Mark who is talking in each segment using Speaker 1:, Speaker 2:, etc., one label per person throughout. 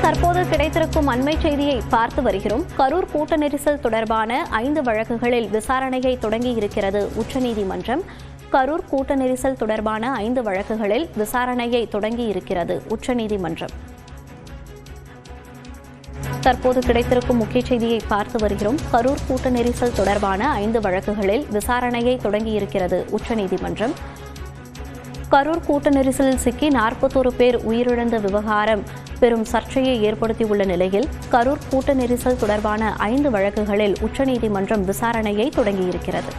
Speaker 1: தற்போது கிடைத்திருக்கும் அண்மை செய்தியை பார்த்து வருகிறோம். கரூர் கூட்ட நெரிசல் தொடர்பான 5 வழக்குகளில் விசாரணையை தொடங்கியிருக்கிறது உச்சநீதிமன்றம். கரூர் கூட்ட நெரிசல் தொடர்பான 5 வழக்குகளில் விசாரணையை தொடங்கியிருக்கிறது உச்சநீதிமன்றம். தற்போது கிடைத்திருக்கும் முக்கிய செய்தியை பார்த்து வருகிறோம். கரூர் கூட்ட நெரிசல் தொடர்பான 5 வழக்குகளில் விசாரணையை தொடங்கியிருக்கிறது உச்சநீதிமன்றம். கரூர் கூட்ட நெரிசலில் சிக்கி 41 பேர் உயிரிழந்த விவகாரம் பெரும் சர்ச்சையை ஏற்படுத்தியுள்ள நிலையில் கரூர் கூட்ட நெரிசல் தொடர்பான 5 வழக்குகளில் உச்சநீதிமன்றம் விசாரணையை தொடங்கியிருக்கிறது.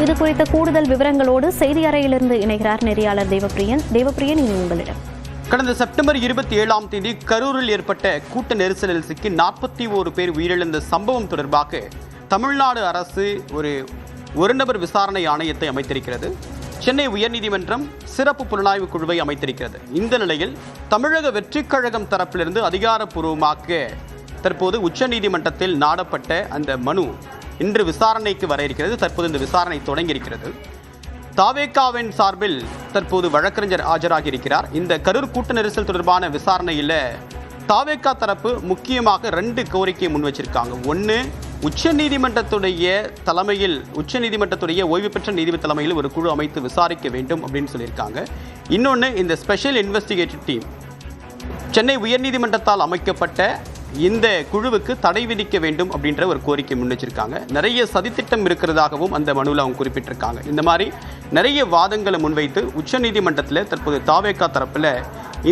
Speaker 1: இதுகுறித்த கூடுதல் விவரங்களோடு செய்தி அறையிலிருந்து இணைகிறார் நெறியாளர் தேவப்பிரியன். தேவப்பிரியன், இனி உங்களிடம்.
Speaker 2: கடந்த செப்டம்பர் 27ஆம் தேதி கரூரில் ஏற்பட்ட கூட்ட நெரிசலில் சிக்கி 41 பேர் உயிரிழந்த சம்பவம் தொடர்பாக தமிழ்நாடு அரசு ஒரு நபர் விசாரணை ஆணையத்தை அமைத்திருக்கிறது. சென்னை உயர்நீதிமன்றம் சிறப்பு புலனாய்வு குழுவை அமைத்திருக்கிறது. இந்த நிலையில் தமிழக வெற்றிக் கழகம் தரப்பிலிருந்து அதிகாரப்பூர்வமாக தற்போது உச்சநீதிமன்றத்தில் நாடப்பட்ட அந்த மனு இன்று விசாரணைக்கு வர இருக்கிறது. தற்போது இந்த விசாரணை தொடங்கியிருக்கிறது. தாவேகாவின் சார்பில் தற்போது வழக்கறிஞர் ஆஜராகி இருக்கிறார். இந்த கரூர் கூட்ட நெரிசல் தொடர்பான விசாரணையில் தாவேகா தரப்பு முக்கியமாக 2 கோரிக்கையை முன் வச்சிருக்காங்க. ஒன்று, உச்சநீதிமன்றத்துடைய ஓய்வு பெற்ற நீதிபதி தலைமையில் ஒரு குழு அமைத்து விசாரிக்க வேண்டும் அப்படின்னு சொல்லியிருக்காங்க. இன்னொன்று, இந்த ஸ்பெஷல் இன்வெஸ்டிகேட்டிவ் டீம் சென்னை உயர்நீதிமன்றத்தால் அமைக்கப்பட்ட இந்த குழுவுக்கு தடை விதிக்க வேண்டும் அப்படின்ற ஒரு கோரிக்கை முன் வச்சிருக்காங்க. நிறைய சதித்திட்டம் இருக்கிறதாகவும் அந்த மனுவில் அவங்க குறிப்பிட்டிருக்காங்க. இந்த மாதிரி நிறைய வாதங்களை முன்வைத்து உச்சநீதிமன்றத்தில் தற்போது தாவேகா தரப்பில்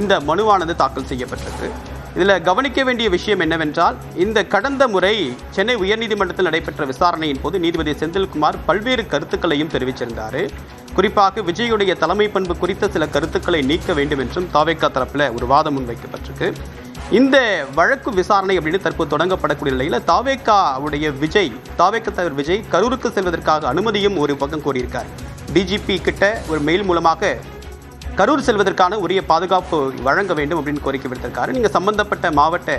Speaker 2: இந்த மனுவானது தாக்கல் செய்யப்பட்டிருக்கு. இதில் கவனிக்க வேண்டிய விஷயம் என்னவென்றால், இந்த கடந்த முறை சென்னை உயர்நீதிமன்றத்தில் நடைபெற்ற விசாரணையின் போது நீதிபதி செந்தில்குமார் பல்வேறு கருத்துக்களையும் தெரிவிச்சிருந்தார். குறிப்பாக விஜயுடைய தலைமை பண்பு குறித்த சில கருத்துக்களை நீக்க வேண்டும் என்றும் தாவேகா தரப்பில் ஒரு வாதம் முன்வைக்கப்பட்டிருக்கு. இந்த வழக்கு விசாரணை அப்படின்னு தற்போது தொடங்கப்படக்கூடிய நிலையில் தாவேகா தலைவர் விஜய் கரூருக்கு செல்வதற்காக அனுமதியும் ஒரு பக்கம் கோரியிருக்கார். டிஜிபி கிட்ட ஒரு மெயில் மூலமாக கரூர் செல்வதற்கான உரிய பாதுகாப்பு வழங்க வேண்டும் அப்படின்னு கோரிக்கை விடுத்திருக்காரு. நீங்கள் சம்பந்தப்பட்ட மாவட்ட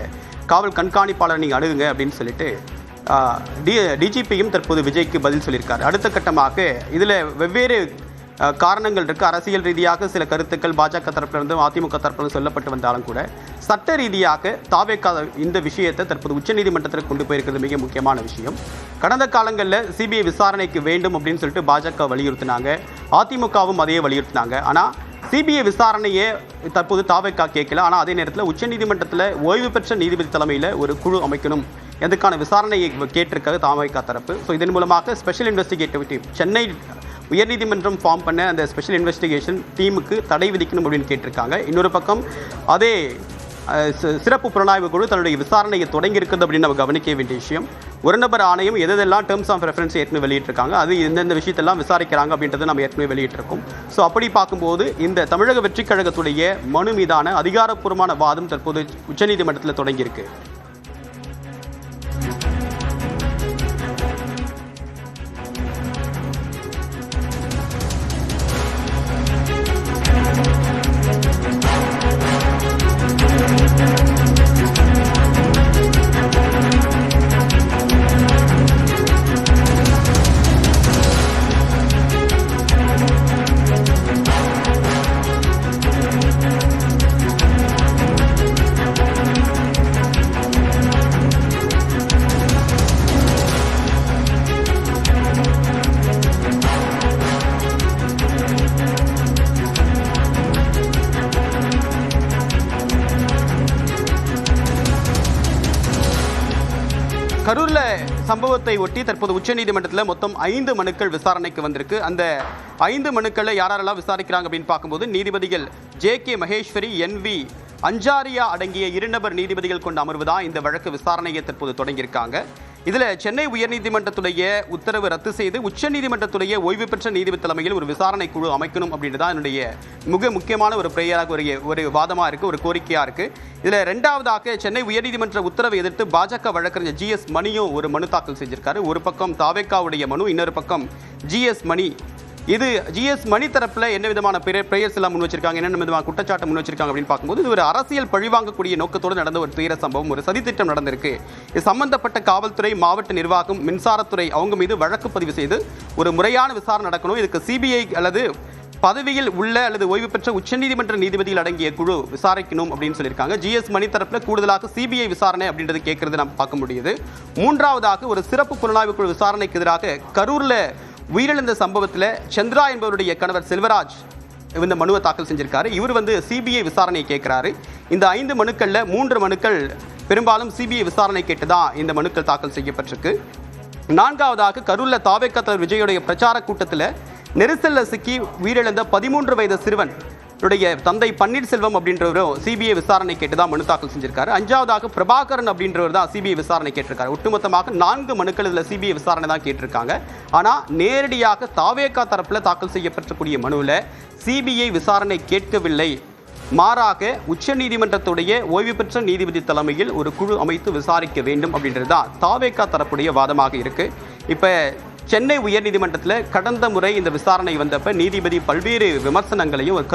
Speaker 2: காவல் கண்காணிப்பாளர் நீங்கள் அணுகுங்க அப்படின்னு சொல்லிட்டு டிஜிபியும் தற்போது விஜய்க்கு பதில் சொல்லியிருக்காரு. அடுத்த கட்டமாக இதில் வெவ்வேறு காரணங்கள் இருக்குது. அரசியல் ரீதியாக சில கருத்துக்கள் பாஜக தரப்பிலிருந்தும் அதிமுக தரப்பிலிருந்து சொல்லப்பட்டு வந்தாலும் கூட சட்ட ரீதியாக தாவேகா இந்த விஷயத்தை தற்போது உச்சநீதிமன்றத்தில் கொண்டு போயிருக்கிறது மிக முக்கியமான விஷயம். கடந்த காலங்களில் சிபிஐ விசாரணைக்கு வேண்டும் அப்படின்னு சொல்லிட்டு பாஜக வலியுறுத்தினாங்க, அதிமுகவும் அதையே வலியுறுத்தினாங்க. ஆனால் சிபிஐ விசாரணையே தற்போது தாவேகா கேட்கல. ஆனால் அதே நேரத்தில் உச்சநீதிமன்றத்தில் ஓய்வு பெற்ற நீதிபதி தலைமையில் ஒரு குழு அமைக்கணும், எதுக்கான விசாரணையை கேட்டிருக்காது தாவேகா தரப்பு. ஸோ இதன் மூலமாக ஸ்பெஷல் இன்வெஸ்டிகேட்டிவ் டீம் சென்னை உயர்நீதிமன்றம் ஃபார்ம் பண்ண அந்த ஸ்பெஷல் இன்வெஸ்டிகேஷன் டீமுக்கு தடை விதிக்கணும் அப்படின்னு கேட்டிருக்காங்க. இன்னொரு பக்கம் அதே சிறப்பு புலனாய்வு குழு தன்னுடைய விசாரணையை தொடங்கி இருக்குது அப்படின்னு நம்ம கவனிக்க வேண்டிய விஷயம். ஒரு நபர் ஆணையம் எதெல்லாம் டேர்ம்ஸ் ஆஃப் ரெஃபரன்ஸ் ஏற்கனவே வெளியிட்டிருக்காங்க, அது எந்தெந்த விஷயத்தெல்லாம் விசாரிக்கிறாங்க அப்படின்றத நம்ம ஏற்கனவே வெளியிட்டிருக்கோம். ஸோ அப்படி பார்க்கும்போது இந்த தமிழக வெற்றிக் கழகத்துடைய மனு மீதான அதிகாரப்பூர்வமான வாதம் தற்போது உச்சநீதிமன்றத்தில் தொடங்கியிருக்கு. கரூரில் சம்பவத்தை ஒட்டி தற்போது உச்சநீதிமன்றத்தில் மொத்தம் 5 மனுக்கள் விசாரணைக்கு வந்திருக்கு. அந்த 5 மனுக்களில் யாரெல்லாம் விசாரிக்கிறாங்க அப்படின்னு பார்க்கும்போது நீதிபதிகள் JK மகேஸ்வரி, NV அஞ்சாரியா அடங்கிய 2 நபர் நீதிபதிகள் கொண்ட அமர்வு தான் இந்த வழக்கு விசாரணையை தற்போது தொடங்கியிருக்காங்க. இதில் சென்னை உயர்நீதிமன்றத்துடைய உத்தரவு ரத்து செய்து உச்சநீதிமன்றத்துடைய ஓய்வு பெற்ற நீதிபதி தலைமையில் ஒரு விசாரணை குழு அமைக்கணும் அப்படின்னு தான் என்னுடைய மிக முக்கியமான ஒரு பிரேயராக ஒரு வாதமாக இருக்குது, ஒரு கோரிக்கையாக இருக்குது. இதில் 2வதாக சென்னை உயர்நீதிமன்ற உத்தரவை எதிர்த்து பாஜக வழக்கறிஞர் GS மணியும் ஒரு மனு தாக்கல் செஞ்சிருக்காரு. ஒரு பக்கம் தாவேகாவுடைய மனு, இன்னொரு பக்கம் GS மணி இது ஜிஎஸ் மணி தரப்பில் என்ன விதமான பிரேயர்ஸ் எல்லாம் முன் வச்சிருக்காங்க, என்ன விதமான குற்றச்சாட்டு முன் வச்சிருக்காங்க அப்படின்னு பார்க்கும்போது இது ஒரு அரசியல் பழிவாங்கக்கூடிய நோக்கத்தோடு நடந்த ஒரு துயர சம்பவம், ஒரு சதித்திட்டம் நடந்திருக்கு. இது சம்பந்தப்பட்ட காவல்துறை, மாவட்ட நிர்வாகம், மின்சாரத்துறை அவங்க மீது வழக்கு பதிவு செய்து ஒரு முறையான விசாரணை நடக்கணும். இதுக்கு சிபிஐ அல்லது பதவியில் உள்ள அல்லது ஓய்வு பெற்ற உச்சநீதிமன்ற நீதிபதிகள் அடங்கிய குழு விசாரிக்கணும் அப்படின்னு சொல்லியிருக்காங்க. ஜிஎஸ் மணி தரப்புல கூடுதலாக சிபிஐ விசாரணை அப்படின்றது கேட்கறது நம்ம பார்க்க முடியுது. மூன்றாவதாக ஒரு சிறப்பு புலனாய்வு குழு விசாரணைக்கு எதிராக கரூர்ல உயிரிழந்த சம்பவத்தில் சந்திரா என்பவருடைய கணவர் செல்வராஜ் இந்த மனுவை தாக்கல் செஞ்சிருக்காரு. இவர் சிபிஐ விசாரணையை கேட்கிறாரு. இந்த 5 மனுக்கள்ல 3 மனுக்கள் பெரும்பாலும் சிபிஐ விசாரணை கேட்டுதான் இந்த மனுக்கள் தாக்கல் செய்யப்பட்டிருக்கு. நான்காவதாக கரூர்ல தாவேகா தலைவர் விஜயுடைய பிரச்சார கூட்டத்தில் நெரிசல்ல சிக்கி உயிரிழந்த 13 வயது சிறுவன் தந்தை பன்னீர்செல்வம் அப்படின்றவரும் சிபிஐ விசாரணை கேட்டுதான் மனு தாக்கல் செஞ்சிருக்காரு. 5ஆவதாக பிரபாகரன் அப்படின்றவர் தான் சிபிஐ விசாரணை கேட்டிருக்காரு. ஒட்டுமொத்தமாக 4 மனுக்கள் இதுல சிபிஐ விசாரணை தான் கேட்டிருக்காங்க. ஆனா நேரடியாக தாவேகா தரப்புல தாக்கல் செய்யப்பட்டக்கூடிய மனுவில் சிபிஐ விசாரணை கேட்கவில்லை. மாறாக உச்சநீதிமன்றத்துடைய ஓய்வு பெற்ற நீதிபதி தலைமையில் ஒரு குழு அமைத்து விசாரிக்க வேண்டும் அப்படின்றது தான் தாவேகா தரப்புடைய வாதமாக இருக்கு. இப்ப சென்னை உயர்நீதிமன்றத்தில் கடந்த முறை இந்த விசாரணை வந்தப்ப நீதிபதி பல்வேறு விமர்சனங்களையும் ஒரு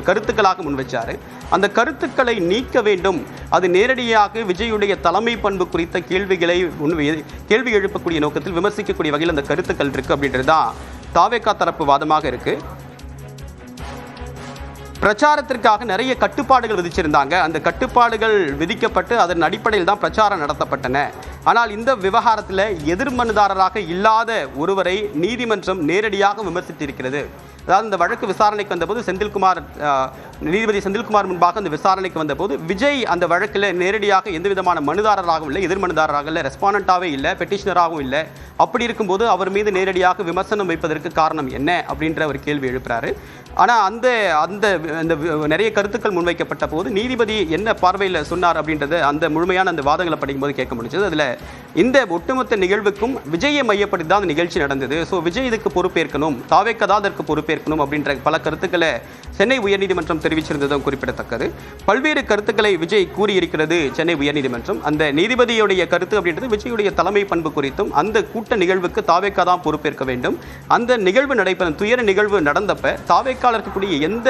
Speaker 2: கருத்துக்களாக முன்வச்சாரு. அந்த கருத்துக்களை நீக்க வேண்டும், அது நேரடியாக விஜயுடைய தலைமை பண்பு குறித்த கேள்வி எழுப்பக்கூடிய நோக்கத்தில் விமர்சிக்கக்கூடிய வகையில் அந்த கருத்துக்கள் இருக்கு அப்படின்றது தான் தாவேகா தரப்பு வாதமாக இருக்கு. பிரச்சாரத்திற்காக நிறைய கட்டுப்பாடுகள் விதிச்சிருந்தாங்க. அந்த கட்டுப்பாடுகள் விதிக்கப்பட்டு அதன் அடிப்படையில் தான் பிரச்சாரம் நடத்தப்பட்டன. ஆனால் இந்த விவகாரத்தில் எதிர்மனுதாரராக இல்லாத ஒருவரை நீதிமன்றம் நேரடியாக விமர்சித்திருக்கிறது. அதாவது இந்த வழக்கு விசாரணைக்கு வந்தபோது நீதிபதி செந்தில்குமார் முன்பாக அந்த விசாரணைக்கு வந்தபோது விஜய் அந்த வழக்கில் நேரடியாக எந்த விதமான மனுதாரராகவும் இல்லை, எதிர்மனுதாரராக இல்லை, ரெஸ்பாண்டண்டாகவே இல்லை, பெட்டிஷனராகவும் இல்லை. அப்படி இருக்கும்போது அவர் மீது நேரடியாக விமர்சனம் வைப்பதற்கு காரணம் என்ன அப்படின்ற ஒரு கேள்வி எழுப்புறாரு. ஆனால் அந்த நிறைய கருத்துக்கள் முன்வைக்கப்பட்ட போது நீதிபதி என்ன பார்வையில் சொன்னார் அப்படின்றது அந்த முழுமையான அந்த வாதங்களை படிக்கும்போது கேட்க முடிஞ்சது. அதில் இந்த ஒட்டுமொத்த நிகழ்வுக்கும் விஜயை மையப்படுத்தி தான் அந்த நிகழ்ச்சி நடந்தது. ஸோ விஜய் இதுக்கு பொறுப்பேற்கணும், தாவேகா தான் அதற்கு பொறுப்பேற்கணும் அப்படின்ற பல கருத்துக்களை சென்னை உயர்நீதிமன்றம் தெரிவிச்சிருந்ததும் குறிப்பிடத்தக்கது. பல்வேறு கருத்துக்களை விஜய் கூறியிருக்கிறது சென்னை உயர்நீதிமன்றம். அந்த நீதிபதியுடைய கருத்து அப்படின்றது விஜயுடைய தலைமை பண்பு குறித்தும் அந்த கூட்ட நிகழ்வுக்கு தாவேகா தான் பொறுப்பேற்க வேண்டும். அந்த நிகழ்வு துயர நிகழ்வு நடந்தப்ப தாவேகா இருக்கக்கூடிய எந்த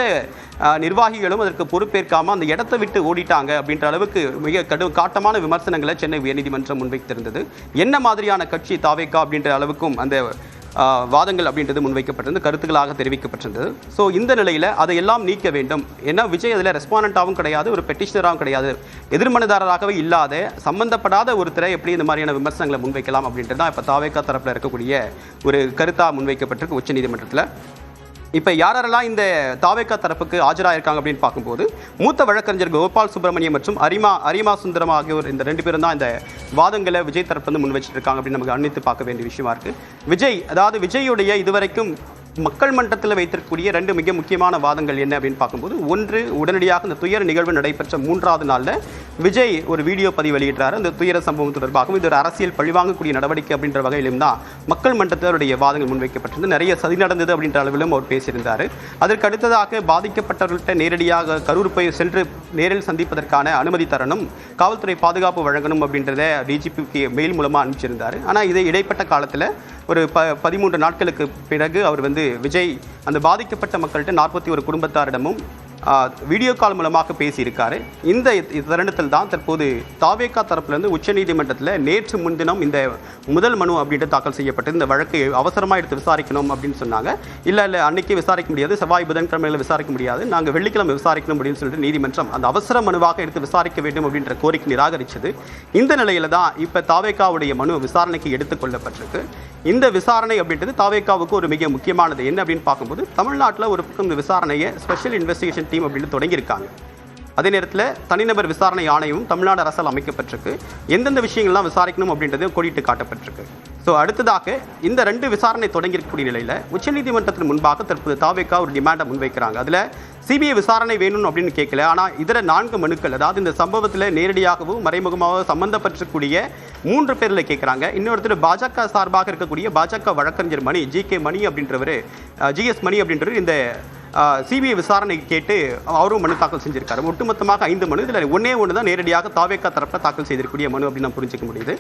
Speaker 2: நிர்வாகிகளும் அதற்கு பொறுப்பேற்காம அந்த இடத்தை விட்டு ஓடிட்டாங்க அப்படின்ற அளவுக்கு மிக காட்டமான விமர்சனங்களை சென்னை உயர்நீதிமன்றம் முன்வைத்திருந்தது. என்ன மாதிரியான கட்சி தாவேகா அப்படின்ற அளவுக்கும் அந்த வாதங்கள் அப்படின்றது முன்வைக்கப்பட்டிருந்தது, கருத்துக்களாக தெரிவிக்கப்பட்டிருந்தது. ஸோ இந்த நிலையில் அதையெல்லாம் நீக்க வேண்டும். ஏன்னா விஜய் அதில் ரெஸ்பாண்டண்டாகவும் கிடையாது, ஒரு பெட்டிஷனராகவும் கிடையாது, எதிர்மனுதாரராகவே இல்லாத சம்பந்தப்படாத ஒருத்தரை எப்படி இந்த மாதிரியான விமர்சனங்களை முன்வைக்கலாம் அப்படின்றது தான் இப்போ தாவேகா தரப்பில் இருக்கக்கூடிய ஒரு கருத்தாக முன்வைக்கப்பட்டிருக்கு உச்சநீதிமன்றத்தில். இப்போ யாரெல்லாம் இந்த தாவேகா தரப்புக்கு ஆஜராயிருக்காங்க அப்படின்னு பார்க்கும்போது மூத்த வழக்கறிஞர் கோபால் சுப்பிரமணியம் மற்றும் அரிமா சுந்தரம் ஆகியோர் இந்த 2 பேரும் தான் இந்த வாதங்களை விஜய் தரப்பு முன் வச்சுட்டு இருக்காங்க அப்படின்னு நமக்கு அன்னித்து பார்க்க வேண்டிய விஷயமா இருக்கு. விஜயுடைய இதுவரைக்கும் மக்கள் மன்றத்தில் வைத்திருக்கக்கூடிய 2 மிக முக்கியமான வாதங்கள் என்ன அப்படின்னு பார்க்கும்போது, ஒன்று, உடனடியாக இந்த துயர நிகழ்வு நடைபெற்ற 3வது நாளில் விஜய் ஒரு வீடியோ பதிவு வெளியிட்டார். அந்த துயர சம்பவம் தொடர்பாகவும் இது ஒரு அரசியல் பழிவாங்கக்கூடிய நடவடிக்கை அப்படின்ற வகையிலும் தான் மக்கள் மன்றத்தினுடைய வாதங்கள் முன்வைக்கப்பட்டது. நிறைய சதி நடந்தது அப்படின்ற அளவிலும் அவர் பேசியிருந்தார். அதற்கு அடுத்ததாக பாதிக்கப்பட்டவர்கள்ட்ட நேரடியாக கரூர் போய் சென்று நேரில் சந்திப்பதற்கான அனுமதி தரணும், காவல்துறை பாதுகாப்பு வழங்கணும் அப்படின்றத டிஜிபிக்கு மெயில் மூலமாக அனுப்பிச்சிருந்தார். ஆனால் இதை இடைப்பட்ட காலத்தில் ஒரு 13 நாட்களுக்கு பிறகு அவர் விஜய் அந்த பாதிக்கப்பட்ட மக்கள்கிட்ட 41 குடும்பத்தாரிடமும் வீடியோ கால் மூலமாக பேசியிருக்காரு. இந்த தருணத்தில் தான் தற்போது தாவேகா தரப்பிலிருந்து உச்சநீதிமன்றத்தில் நேற்று முன்தினம் இந்த முதல் மனு அப்படின்ட்டு தாக்கல் செய்யப்பட்டு இந்த வழக்கை அவசரமாக எடுத்து விசாரிக்கணும் அப்படின்னு சொன்னாங்க. இல்லை அன்னைக்கு விசாரிக்க முடியாது, செவ்வாய் புதன்கிழமையில் விசாரிக்க முடியாது, நாங்கள் வெள்ளிக்கிழமை விசாரிக்கணும் அப்படின்னு சொல்லிட்டு நீதிமன்றம் அந்த அவசர மனுவாக எடுத்து விசாரிக்க வேண்டும் அப்படின்ற கோரிக்கை நிராகரித்தது. இந்த நிலையில தான் இப்போ தாவேகாவுடைய மனு விசாரணைக்கு எடுத்துக்கொள்ளப்பட்டிருக்கு. இந்த விசாரணை அப்படின்றது தாவேகாவுக்கு ஒரு மிக முக்கியமானது. என்ன அப்படின்னு பார்க்கும்போது தமிழ்நாட்டில் ஒரு பக்கம் இந்த விசாரணையை ஸ்பெஷல் இன்வெஸ்டிகேஷன் டீம் அப்படின்னு தொடங்கியிருக்காங்க. அதே நேரத்தில் தனிநபர் விசாரணை ஆணையமும் தமிழ்நாடு அரசால் அமைக்கப்பட்டிருக்கு. எந்தெந்த விஷயங்கள்லாம் விசாரிக்கணும் அப்படின்றது கோடிட்டு காட்டப்பட்டிருக்கு. ஸோ அடுத்ததாக இந்த 2 விசாரணை தொடங்கியிருக்கக்கூடிய நிலையில் உச்சநீதிமன்றத்தின் முன்பாக தற்போது தாவேகா ஒரு டிமாண்டை முன்வைக்கிறாங்க. அதில் சிபிஐ விசாரணை வேணும் அப்படின்னு கேட்கல, ஆனால் இதர 4 மனுக்கள், அதாவது இந்த சம்பவத்தில் நேரடியாகவும் மறைமுகமாக சம்பந்தப்பட்டிருக்கக்கூடிய 3 பேரில் கேட்குறாங்க. இன்னொருத்தர் பாஜக சார்பாக இருக்கக்கூடிய பாஜக வழக்கறிஞர் மணி, ஜிஎஸ் மணி அப்படின்றவர் இந்த சிபிஐ விசாரணை கேட்டு அவரும் மனு தாக்கல் செஞ்சிருக்காரு. ஒட்டுமொத்தமாக 5 மனு, இதில் ஒன்று தான் நேரடியாக தாவேகா தரப்பில் தாக்கல் செய்திருக்கக்கூடிய மனு அப்படின்னு நம்ம புரிஞ்சிக்க முடியுது.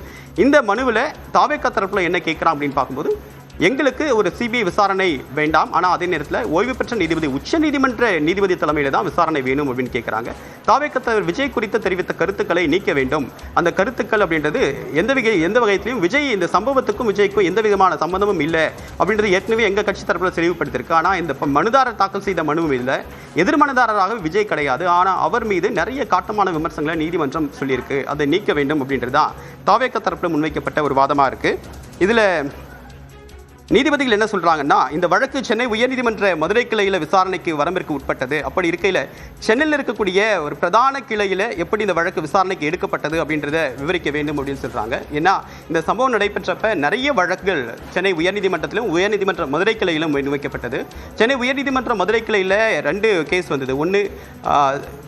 Speaker 2: இந்த மனுவில் தாவேகா தரப்பில் என்ன கேட்குறான் அப்படின்னு பார்க்கும்போது, எங்களுக்கு ஒரு சிபிஐ விசாரணை வேண்டாம், ஆனால் அதே நேரத்தில் ஓய்வு பெற்ற நீதிபதி உச்சநீதிமன்ற நீதிபதி தலைமையில் தான் விசாரணை வேணும் அப்படின்னு கேட்குறாங்க. தாவேக்கா தலைவர் விஜய் குறித்து தெரிவித்த கருத்துக்களை நீக்க வேண்டும். அந்த கருத்துக்கள் அப்படின்றது எந்த வகையிலையும் விஜய் இந்த சம்பவத்துக்கும் விஜய்க்கும் எந்த விதமான சம்பந்தமும் இல்லை அப்படின்றது ஏற்கனவே எங்கள் கட்சி தரப்பில் தெளிவுபடுத்தியிருக்கு. ஆனால் இந்த மனுதாரர் தாக்கல் செய்த மனுவும் இல்லை, எதிர் மனுதாரராக விஜய் கிடையாது. ஆனால் அவர் மீது நிறைய காட்டமான விமர்சனங்களை நீதிமன்றம் சொல்லியிருக்கு, அதை நீக்க வேண்டும் அப்படின்றது தான் தாவேக்கா தரப்பில் முன்வைக்கப்பட்ட ஒரு வாதமாக இருக்குது. இதில் நீதிபதிகள் என்ன சொல்றாங்கன்னா, இந்த வழக்கு சென்னை உயர்நீதிமன்ற மதுரை கிளையில் விசாரணைக்கு வரம்பிற்கு உட்பட்டது. அப்படி இருக்கையில் சென்னையில் இருக்கக்கூடிய ஒரு பிரதான கிளையில் எப்படி இந்த வழக்கு விசாரணைக்கு எடுக்கப்பட்டது அப்படின்றத விவரிக்க வேண்டும் அப்படின்னு சொல்றாங்க. ஏன்னா இந்த சம்பவம் நடைபெற்றப்ப நிறைய வழக்குகள் சென்னை உயர்நீதிமன்றத்திலும் உயர்நீதிமன்ற மதுரை கிளையிலும் முன்வைக்கப்பட்டது. சென்னை உயர்நீதிமன்ற மதுரை கிளையில் 2 கேஸ் வந்தது. ஒன்று